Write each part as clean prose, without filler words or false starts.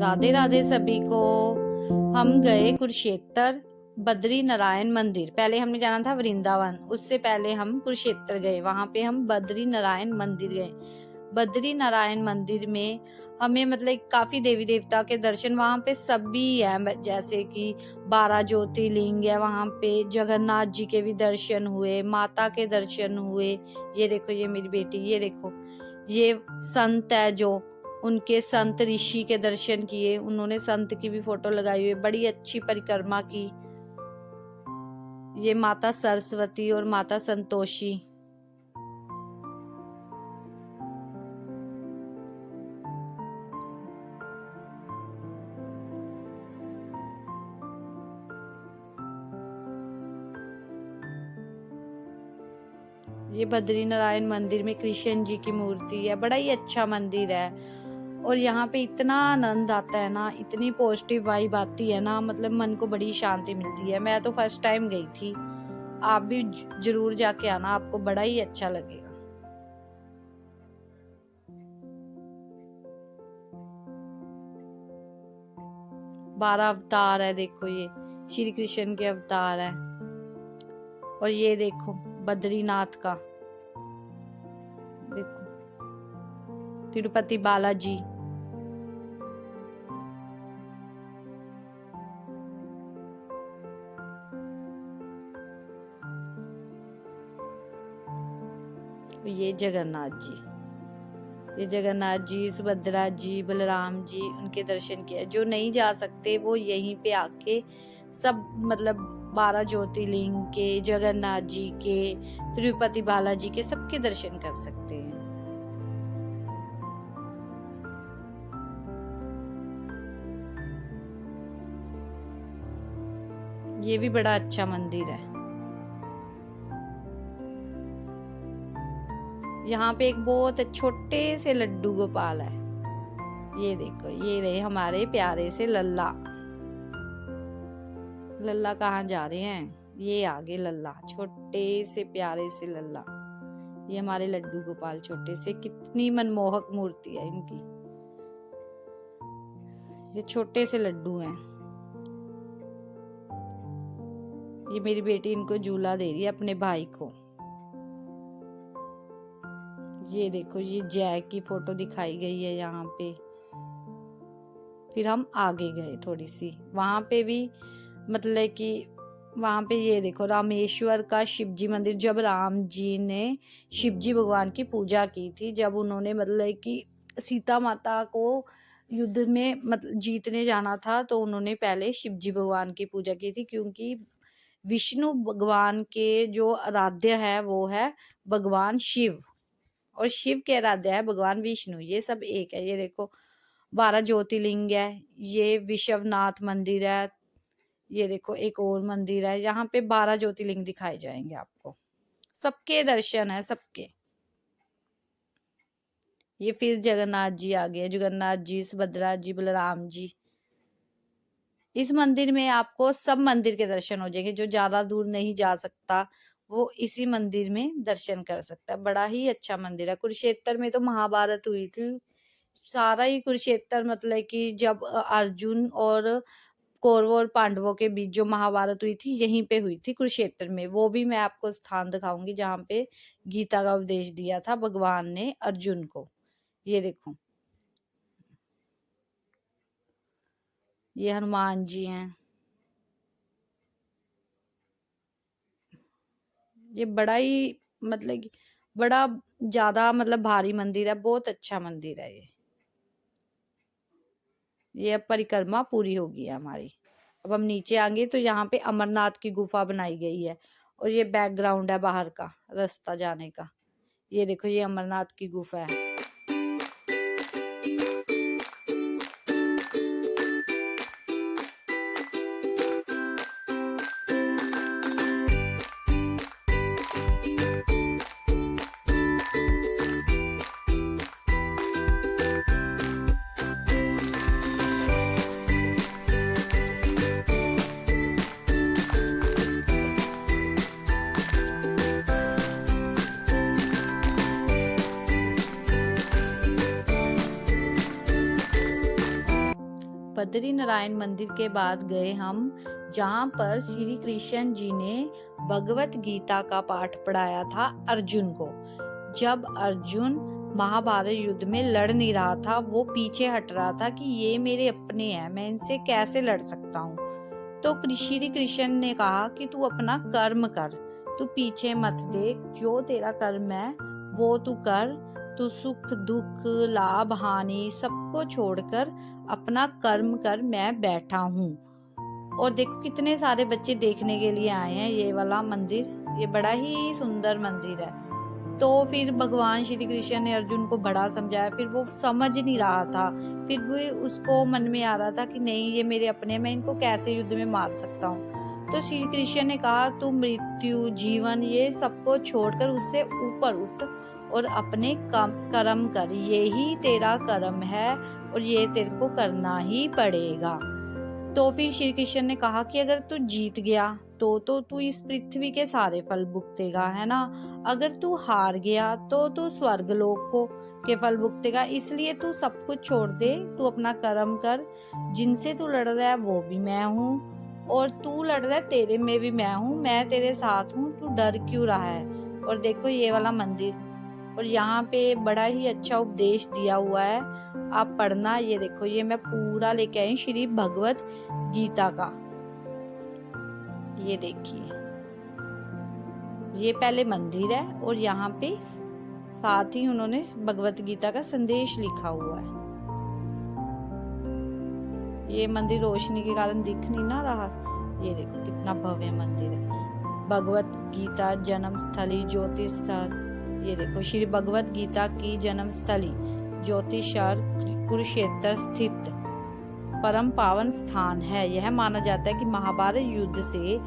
राधे राधे सभी को। हम गए कुरुक्षेत्र बद्री नारायण मंदिर। पहले हमने जाना था वृंदावन, उससे पहले हम कुरुक्षेत्र गए। वहां पे हम बद्री नारायण मंदिर गए। बद्री नारायण मंदिर में हमें मतलब काफी देवी देवता के दर्शन वहां पे सभी है, जैसे कि 12 ज्योतिर्लिंग है वहां पे। जगन्नाथ जी के भी दर्शन हुए, माता के दर्शन हुए। ये देखो, ये मेरी बेटी, ये देखो, ये संत है जो, उनके संत ऋषि के दर्शन किए। उन्होंने संत की भी फोटो लगाई हुई, बड़ी अच्छी परिक्रमा की। ये माता सरस्वती और माता संतोषी। ये बद्री नारायण मंदिर में कृष्ण जी की मूर्ति है। बड़ा ही अच्छा मंदिर है और यहाँ पे इतना आनंद आता है ना, इतनी पॉजिटिव वाइब आती है ना, मतलब मन को बड़ी शांति मिलती है। मैं तो फर्स्ट टाइम गई थी, आप भी जरूर जाके आना, आपको बड़ा ही अच्छा लगेगा। बारह अवतार है, देखो ये श्री कृष्ण के अवतार है। और ये देखो बद्रीनाथ का, देखो तिरुपति बालाजी। ये जगन्नाथ जी, ये जगन्नाथ जी, सुभद्रा जी, बलराम जी, उनके दर्शन किए। जो नहीं जा सकते वो यहीं पे आके सब मतलब 12 ज्योतिर्लिंग के, जगन्नाथ जी के, तिरुपति बालाजी के, सबके दर्शन कर सकते हैं। ये भी बड़ा अच्छा मंदिर है। यहाँ पे एक बहुत छोटे से लड्डू गोपाल है। ये देखो, ये रहे हमारे प्यारे से लल्ला। लल्ला कहाँ जा रहे हैं? ये आगे लल्ला, छोटे से प्यारे से लल्ला। ये हमारे लड्डू गोपाल छोटे से, कितनी मनमोहक मूर्ति है इनकी। ये छोटे से लड्डू हैं। ये मेरी बेटी इनको झूला दे रही है अपने भाई को। ये देखो, ये जय की फोटो दिखाई गई है यहाँ पे। फिर हम आगे गए थोड़ी सी, वहां पे भी मतलब कि वहां पे ये देखो रामेश्वर का शिव जी मंदिर। जब राम जी ने शिव जी भगवान की पूजा की थी, जब उन्होंने मतलब कि सीता माता को युद्ध में मतलब जीतने जाना था, तो उन्होंने पहले शिव जी भगवान की पूजा की थी, क्योंकि विष्णु भगवान के जो आराध्य है वो है भगवान शिव, और शिव के आराध्य है भगवान विष्णु। ये सब एक है। ये देखो 12 ज्योतिर्लिंग है। ये विश्वनाथ मंदिर है। ये देखो एक और मंदिर है। यहाँ पे 12 ज्योतिर्लिंग दिखाए जाएंगे आपको, सबके दर्शन है सबके। ये फिर जगन्नाथ जी आ गए, जगन्नाथ जी, सुभद्रा जी, बलराम जी। इस मंदिर में आपको सब मंदिर के दर्शन हो जाएंगे। जो ज्यादा दूर नहीं जा सकता वो इसी मंदिर में दर्शन कर सकता है। बड़ा ही अच्छा मंदिर है। कुरुक्षेत्र में तो महाभारत हुई थी। सारा ही कुरुक्षेत्र मतलब कि जब अर्जुन और कौरवों और पांडवों के बीच जो महाभारत हुई थी, यहीं पे हुई थी कुरुक्षेत्र में। वो भी मैं आपको स्थान दिखाऊंगी जहाँ पे गीता का उपदेश दिया था भगवान ने अर्जुन को। ये देखो, ये हनुमान जी हैं। ये बड़ा ही मतलब कि बड़ा ज्यादा मतलब भारी मंदिर है, बहुत अच्छा मंदिर है ये अब परिक्रमा पूरी होगी हमारी। अब हम नीचे आएंगे तो यहाँ पे अमरनाथ की गुफा बनाई गई है, और ये बैकग्राउंड है बाहर का रास्ता जाने का। ये देखो, ये अमरनाथ की गुफा है। बद्री नारायण मंदिर के बाद गए हम, जहाँ पर श्री कृष्ण जी ने भगवत गीता का पाठ पढ़ाया था अर्जुन को। जब अर्जुन महाभारत युद्ध में लड़ नहीं रहा था, वो पीछे हट रहा था कि ये मेरे अपने हैं, मैं इनसे कैसे लड़ सकता हूँ। तो श्री कृष्ण ने कहा कि तू अपना कर्म कर, तू पीछे मत देख, जो तेरा कर्म है वो तू कर, तू सुख दुख लाभ हानि सबको छोड़कर अपना कर्म कर, मैं बैठा हूँ। और देखो कितने सारे बच्चे देखने के लिए आए हैं ये वाला मंदिर, ये बड़ा ही सुंदर मंदिर है। तो फिर भगवान श्री कृष्ण ने अर्जुन को बड़ा समझाया, फिर वो समझ नहीं रहा था, फिर भी उसको मन में आ रहा था कि नहीं ये मेरे अपने, मैं इनको कैसे युद्ध में मार सकता हूँ। तो श्री कृष्ण ने कहा तू मृत्यु जीवन ये सबको छोड़कर उससे ऊपर उठ और अपने कर्म कर, यही तेरा कर्म है और ये तेरे को करना ही पड़ेगा। तो फिर श्री कृष्ण ने कहा कि अगर तू जीत गया तो तू इस पृथ्वी के सारे फल भुगतेगा, है ना। अगर तू हार गया तो तू स्वर्ग लोक को के फल भुगतेगा, इसलिए तू सब कुछ छोड़ दे, तू अपना कर्म कर। जिनसे तू लड़ रहा है वो भी मैं हूँ और तू लड़ रहा है तेरे में भी मैं हूँ, मैं तेरे साथ हूँ, तू डर क्यों रहा है। और देखो ये वाला मंदिर, और यहाँ पे बड़ा ही अच्छा उपदेश दिया हुआ है, आप पढ़ना। ये देखो ये मैं पूरा लेके आई श्री भगवत गीता का, ये देखिए ये पहले मंदिर है और यहाँ पे साथ ही उन्होंने भगवत गीता का संदेश लिखा हुआ है। ये मंदिर रोशनी के कारण दिख नहीं ना रहा, ये देखो कितना भव्य मंदिर है। भगवत गीता जन्म स्थली ज्योतिष स्थल, ये देखो श्री भगवत गीता की जन्म स्थली ज्योतिषर कुरुक्षेत्र स्थित परम पावन स्थान है। यह माना जाता है कि महाभारत युद्ध से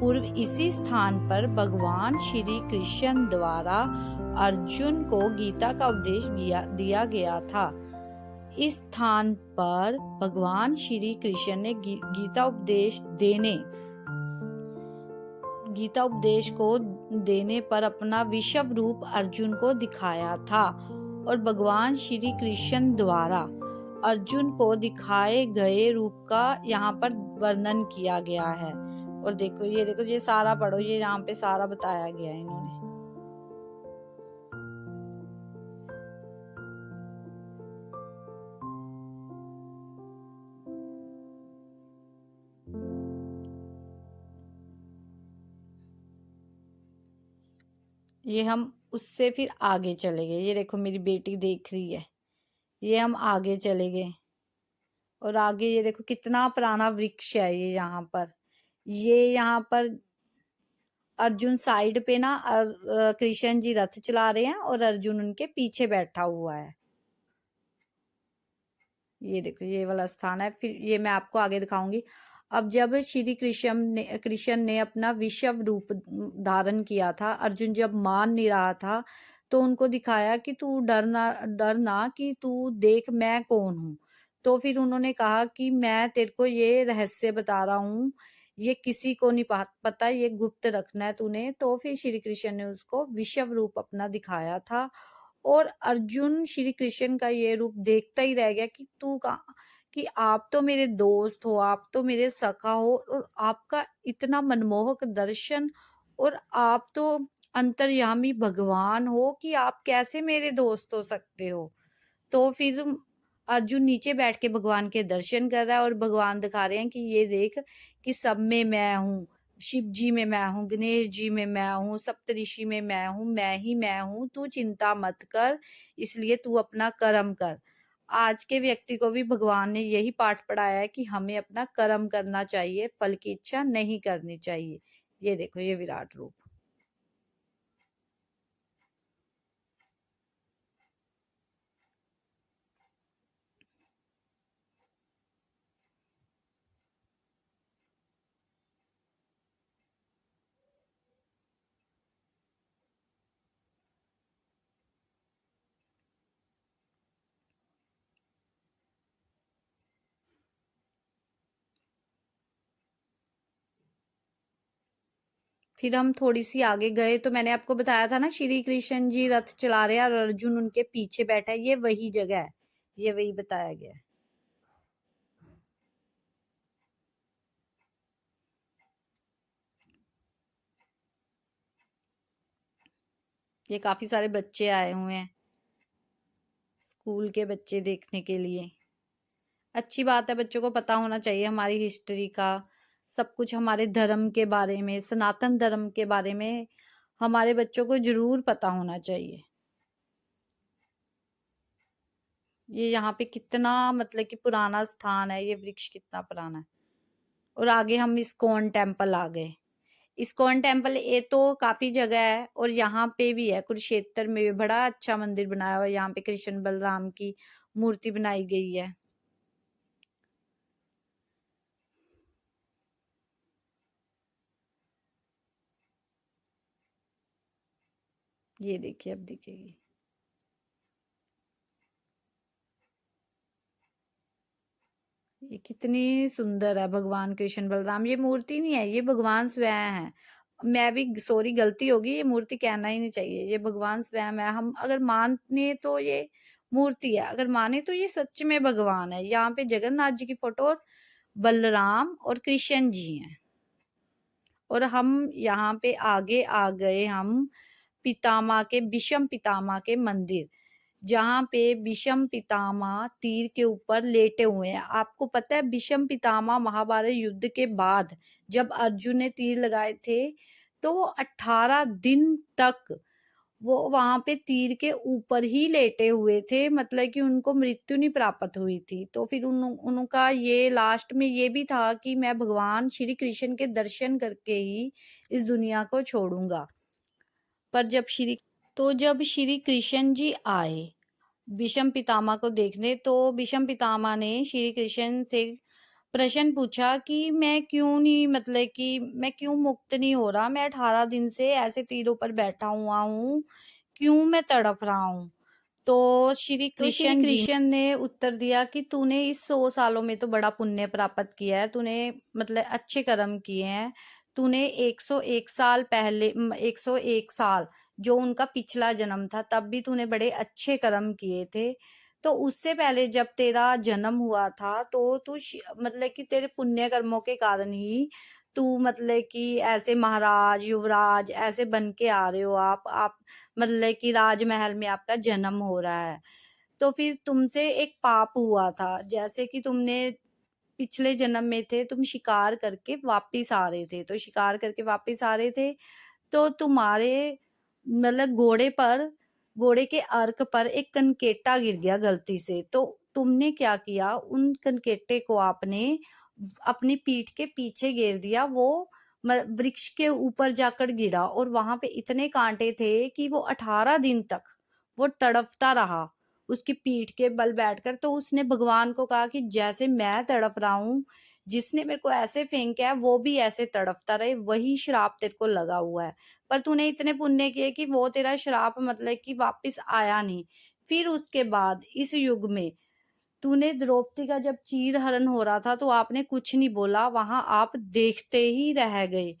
पूर्व इसी स्थान पर भगवान श्री कृष्ण द्वारा अर्जुन को गीता का उपदेश दिया गया था। इस स्थान पर भगवान श्री कृष्ण ने गीता उपदेश को देने पर अपना विश्व रूप अर्जुन को दिखाया था और भगवान श्री कृष्ण द्वारा अर्जुन को दिखाए गए रूप का यहाँ पर वर्णन किया गया है। और देखो ये सारा पढ़ो, ये यहाँ पे सारा बताया गया है इन्होंने। ये हम उससे फिर आगे चले गए, ये देखो मेरी बेटी देख रही है, ये हम आगे चले गए और आगे ये देखो कितना पुराना वृक्ष है ये यहाँ पर। ये यहाँ पर अर्जुन साइड पे ना कृष्ण जी रथ चला रहे हैं और अर्जुन उनके पीछे बैठा हुआ है। ये देखो ये वाला स्थान है, फिर ये मैं आपको आगे दिखाऊंगी। अब जब श्री कृष्ण ने अपना विश्व रूप धारण किया था, अर्जुन जब मान नहीं रहा था तो उनको दिखाया कि तू डरना कि तू देख मैं कौन हूँ। तो फिर उन्होंने कहा कि मैं तेरे को ये रहस्य बता रहा हूँ, ये किसी को नहीं पता, ये गुप्त रखना है तूने। तो फिर श्री कृष्ण ने उसको विश्व रूप अपना दिखाया था और अर्जुन श्री कृष्ण का ये रूप देखता ही रह गया कि तू कहाँ, कि आप तो मेरे दोस्त हो, आप तो मेरे सखा हो और आपका इतना मनमोहक दर्शन और आप तो अंतर्यामी भगवान हो कि आप कैसे मेरे दोस्त हो सकते हो। तो फिर अर्जुन नीचे बैठ के भगवान के दर्शन कर रहा है और भगवान दिखा रहे हैं कि ये देख कि सब में मैं हूँ, शिव जी में मैं हूँ, गणेश जी में मैं हूँ, सप्तऋषि में मैं ही मैं हूँ, तू चिंता मत कर, इसलिए तू अपना कर्म कर। आज के व्यक्ति को भी भगवान ने यही पाठ पढ़ाया है कि हमें अपना कर्म करना चाहिए, फल की इच्छा नहीं करनी चाहिए। ये देखो ये विराट रूप। फिर हम थोड़ी सी आगे गए तो मैंने आपको बताया था ना श्री कृष्ण जी रथ चला रहे हैं और अर्जुन उनके पीछे बैठा है, ये वही जगह है, ये वही बताया गया है। ये काफी सारे बच्चे आए हुए हैं, स्कूल के बच्चे देखने के लिए। अच्छी बात है, बच्चों को पता होना चाहिए हमारी हिस्ट्री का, सब कुछ हमारे धर्म के बारे में, सनातन धर्म के बारे में हमारे बच्चों को जरूर पता होना चाहिए। ये यहाँ पे कितना मतलब कि पुराना स्थान है, ये वृक्ष कितना पुराना है। और आगे हम इस्कॉन टेम्पल आ गए। इस्कॉन टेम्पल ये तो काफी जगह है, और यहाँ पे भी है, कुरुक्षेत्र में भी बड़ा अच्छा मंदिर बनाया हुआ है। यहाँ पे कृष्ण बलराम की मूर्ति बनाई गई है। ये देखिए, अब दिखेगी। ये कितनी सुंदर है भगवान कृष्ण बलराम। ये मूर्ति नहीं है, ये भगवान स्वयं है। मैं भी सॉरी, गलती होगी, ये मूर्ति कहना ही नहीं चाहिए, ये भगवान स्वयं है। हम अगर माने तो ये मूर्ति है, अगर माने तो ये सच में भगवान है। यहाँ पे जगन्नाथ जी की फोटो और बलराम और कृष्ण जी हैं। और हम यहाँ पे आगे आ गए, हम पितामह के, भीष्म पितामह के मंदिर, जहाँ पे भीष्म पितामह तीर के ऊपर लेटे हुए हैं। आपको पता है भीष्म पितामह महाभारत युद्ध के बाद जब अर्जुन ने तीर लगाए थे, तो वो 18 दिन तक वो वहां पे तीर के ऊपर ही लेटे हुए थे, मतलब कि उनको मृत्यु नहीं प्राप्त हुई थी। तो फिर उनका ये लास्ट में ये भी था कि मैं भगवान श्री कृष्ण के दर्शन करके ही इस दुनिया को छोड़ूंगा। पर जब श्री कृष्ण जी आए भीष्म पितामह को देखने, तो भीष्म पितामह ने श्री कृष्ण से प्रश्न पूछा कि मैं क्यों नहीं, मतलब कि मैं क्यों मुक्त नहीं हो रहा, मैं 18 दिन से ऐसे तीरों पर बैठा हुआ हूँ, क्यों मैं तड़प रहा हूँ। तो श्री कृष्ण ने उत्तर दिया कि तूने इस 100 सालों में तो बड़ा पुण्य प्राप्त किया है, तूने मतलब अच्छे कर्म किए हैं। तूने 101 साल पहले 101 साल जो उनका पिछला जन्म था, तब भी तूने बड़े अच्छे कर्म किए थे। तो उससे पहले जब तेरा जन्म हुआ था, तो मतलब कि तेरे पुण्य कर्मों के कारण ही तू मतलब कि ऐसे महाराज युवराज ऐसे बन के आ रहे हो। आप मतलब कि राजमहल में आपका जन्म हो रहा है। तो फिर तुमसे एक पाप हुआ था, जैसे कि तुमने पिछले जन्म में थे, तुम शिकार करके वापिस आ रहे थे, तो शिकार करके वापिस आ रहे थे, तो तुम्हारे मतलब घोड़े के अर्क पर एक कनकेटा गिर गया गलती से। तो तुमने क्या किया, उन कनकेटे को आपने अपनी पीठ के पीछे घेर दिया। वो वृक्ष के ऊपर जाकर गिरा, और वहां पे इतने कांटे थे कि वो 18 दिन तक वो तड़पता रहा उसकी पीठ के बल बैठकर। तो उसने भगवान को कहा कि जैसे मैं तड़प रहा हूँ, जिसने मेरे को ऐसे फेंका है वो भी ऐसे तड़पता रहे, वही श्राप तेरे को लगा हुआ है। पर तूने इतने पुण्य किए कि वो तेरा श्राप मतलब कि वापस आया नहीं। फिर उसके बाद इस युग में तूने द्रौपदी का जब चीर हरण हो रहा था, तो आपने कुछ नहीं बोला, वहां आप देखते ही रह गए।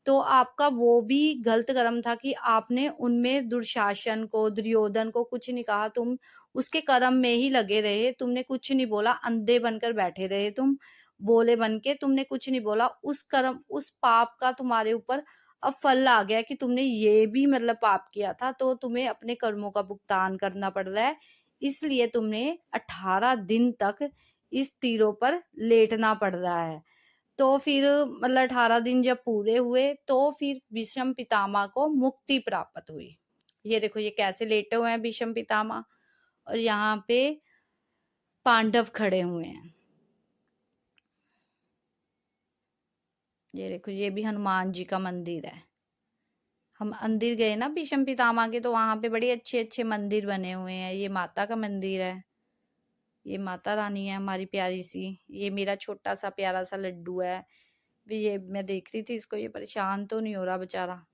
तो आपका वो भी गलत कर्म था कि आपने उनमें दुशासन को, दुर्योधन को कुछ नहीं कहा। तुम उसके कर्म में ही लगे रहे, तुमने कुछ नहीं बोला, अंधे बनकर बैठे रहे, तुम बोले बन के, तुमने कुछ नहीं बोला। उस कर्म, उस पाप का तुम्हारे ऊपर अब फल आ गया कि तुमने ये भी मतलब पाप किया था, तो तुम्हें अपने कर्मों का भुगतान करना पड़ रहा है। इसलिए तुमने 18 दिन तक इस तीरों पर लेटना पड़ रहा है। तो फिर मतलब 18 दिन जब पूरे हुए, तो फिर भीष्म पितामह को मुक्ति प्राप्त हुई। ये देखो, ये कैसे लेटे हुए हैं भीष्म पितामह, और यहाँ पे पांडव खड़े हुए हैं। ये देखो, ये भी हनुमान जी का मंदिर है। हम अंदिर गए ना भीष्म पितामह के, तो वहां पे बड़े अच्छे अच्छे मंदिर बने हुए हैं। ये माता का मंदिर है, ये माता रानी है हमारी प्यारी सी। ये मेरा छोटा सा प्यारा सा लड्डू है। ये मैं देख रही थी इसको, ये परेशान तो नहीं हो रहा बेचारा।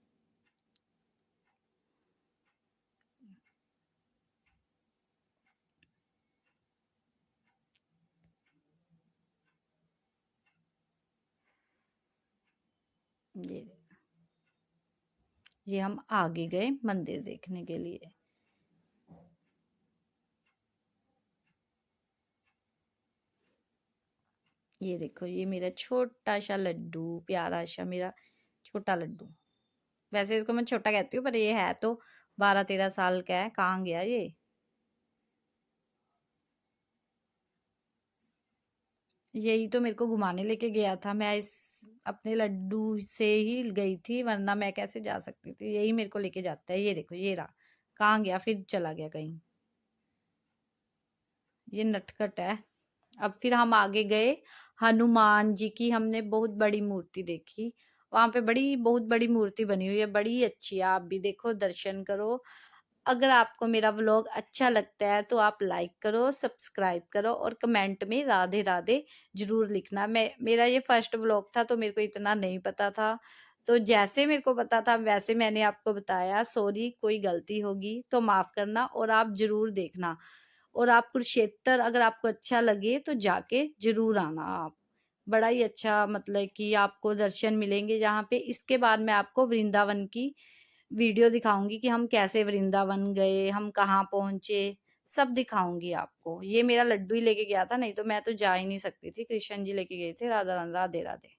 ये ये हम आगे गए मंदिर देखने के लिए। ये देखो, ये मेरा छोटा सा लड्डू, प्यारा सा मेरा छोटा लड्डू। वैसे इसको मैं छोटा कहती हूँ, पर ये है तो 12-13 साल का है, कहाँ गया ये? यही तो मेरे को घुमाने लेके गया था, मैं इस अपने लड्डू से ही गई थी, वरना मैं कैसे जा सकती थी? यही मेरे को लेके जाता है, ये देखो ये रहा। कहाँ गया? फिर चला गया कहीं। ये नटखट है। अब फिर हम आगे गए, हनुमान जी की हमने बहुत बड़ी मूर्ति देखी। वहां पे बड़ी बहुत बड़ी मूर्ति बनी हुई है, बड़ी अच्छी है, आप भी देखो, दर्शन करो। अगर आपको मेरा व्लॉग अच्छा लगता है तो आप लाइक करो, सब्सक्राइब करो और कमेंट में राधे राधे जरूर लिखना। मैं मेरा ये फर्स्ट व्लॉग था तो मेरे को इतना नहीं पता था, तो जैसे मेरे को पता था वैसे मैंने आपको बताया। सॉरी, कोई गलती होगी तो माफ करना, और आप जरूर देखना। और आप कुरुक्षेत्र अगर आपको अच्छा लगे तो जाके जरूर आना आप। बड़ा ही अच्छा, मतलब कि आपको दर्शन मिलेंगे जहाँ पे। इसके बाद मैं आपको वृंदावन की वीडियो दिखाऊंगी कि हम कैसे वृंदावन गए, हम कहाँ पहुंचे, सब दिखाऊंगी आपको। ये मेरा लड्डू ही लेके गया था, नहीं तो मैं तो जा ही नहीं सकती थी। कृष्ण जी लेके गए थे। राधा राधे राधे।